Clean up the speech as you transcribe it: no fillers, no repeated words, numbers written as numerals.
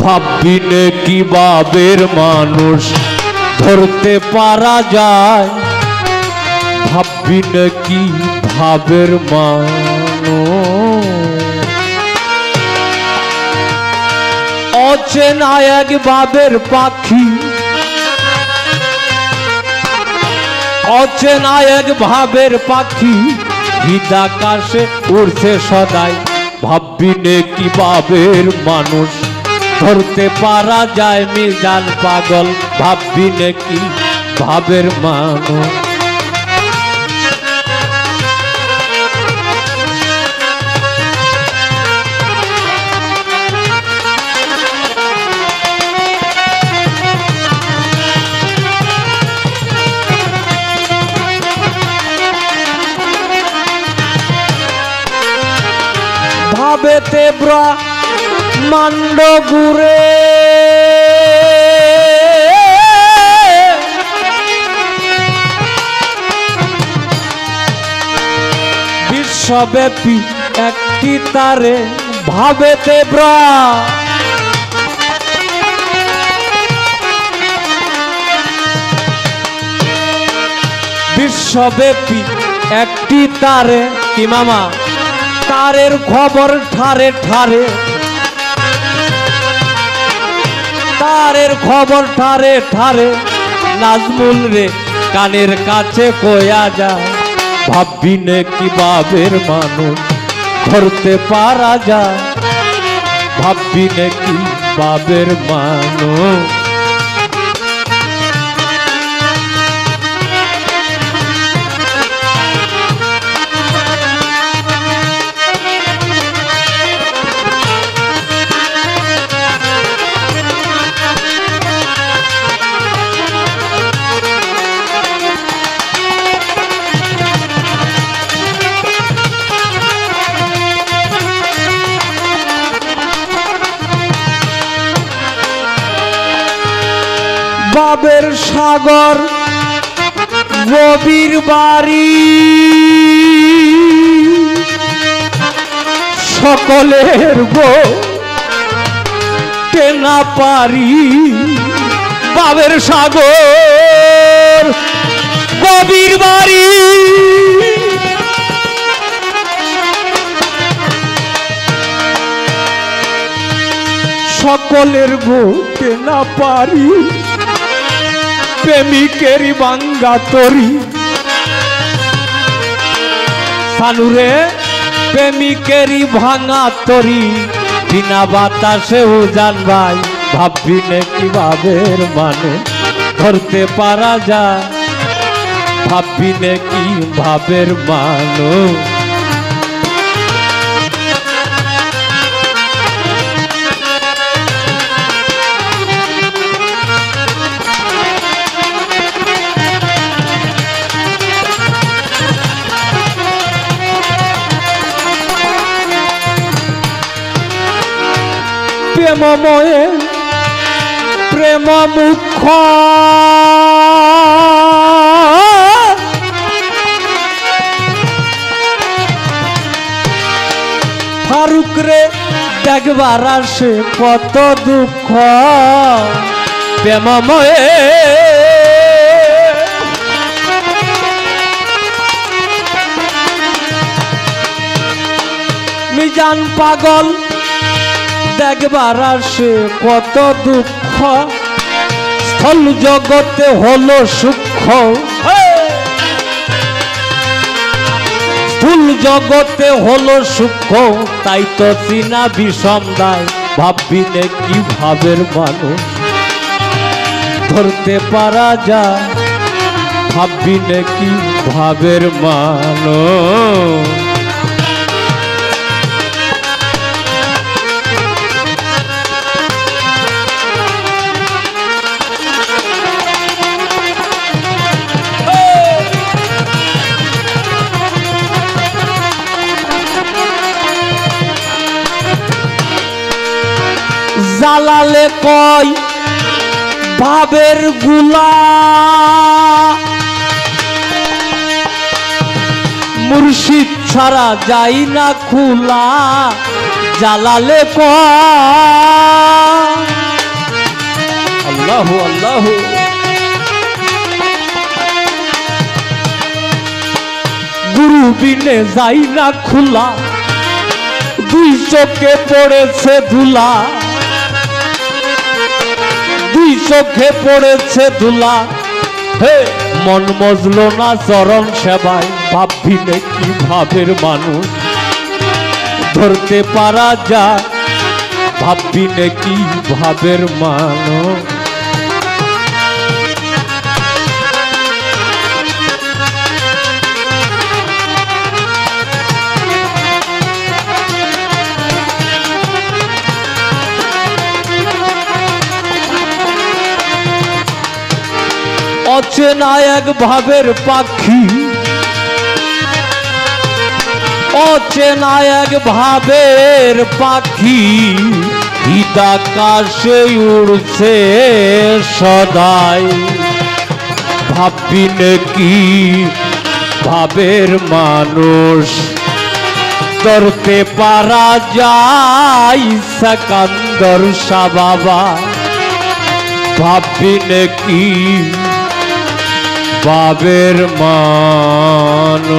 ভাববিনে কি ভাবের মানুষ ধরতে পারা যায়, ভাববিনে কি ভাবের মানুষ। অচেনা এক ভাবের পাখি, অচেনা এক ভাবের পাখি হৃদাকাশে উড়ছে সদাই, ভাববিনে কি ভাবের মানুষ ধরতে পারা যায় মিজান পাগল, ভাববিনে কি ভাবের মানুষ। ভাবেতে ব্রহ্মাণ্ড ঘুরে, বিশ্বব্যাপী একটি তারে, ভাবেতে বিশ্বব্যাপী একটি তারে। কি মামা? তারের খবর ঠারে ঠারে, তারের খবর ঠারে ঠারে, নাজমুল রে কানের কাছে কয়া যায়, ভাববিনে কি ভাবের মানুষ ধরতে পারা যায়, ভাববিনে কি ভাবের মানুষ। ভাবের সাগর গভীর বাড়ি, সকলের গো টেনা পারি, ভাবের সাগর গভীর বাড়ি, সকলের গো টেনা পারি, প্রেমিকেরই বাঙ্গা তরি। সানুরে প্রেমিকেরই ভাঙা তরি, বিনা বাতাসে উজান ভাই, ভাববিনে কি ভাবের মানুষ ধরতে পারা যায়, ভাববিনে কি ভাবের মানুষ। প্রেমময়ে প্রেম মুখ, ফারুক রে দেখবার আসে কত দুঃখ, প্রেমময়ে মিজান পাগল দেখবার আসে কত দুঃখ, স্থল জগতে হলো সূক্ষ্ম, স্থূল জগতে হলো সূক্ষ্ম, তাই তো চিনা বিষম দায়, ভাববিনে কি ভাবের মানুষ ধরতে পারা যায়, ভাববিনে কি ভাবের মানুষ। জালালে কয় ভাবের গুলা, মুর্শিদ ছাড়া যাই না খুলা, জালালে কয় আল্লাহ আল্লাহ। গুরু বিনে যাই না খোলা, দুই চোখে পড়েছে ধুলা, দুই চোখে পড়েছে ধুলা। হে মন মজলো না চরণ সেবায়, ভাববিনে কি ভাবের মানুষ ধরতে পারা যায়, ভাববিনে কি ভাবের মানুষ। অচেনা এক ভাবের পাখি, অচেনা এক ভাবের পাখি, আকাশে উড়ছে সদাই, ভাববিনে কি ভাবের মানুষ ধরতে পারা যায়। সিকান্দর শাহ বাবা, ভাববিনে কি ভাবের মানুষ।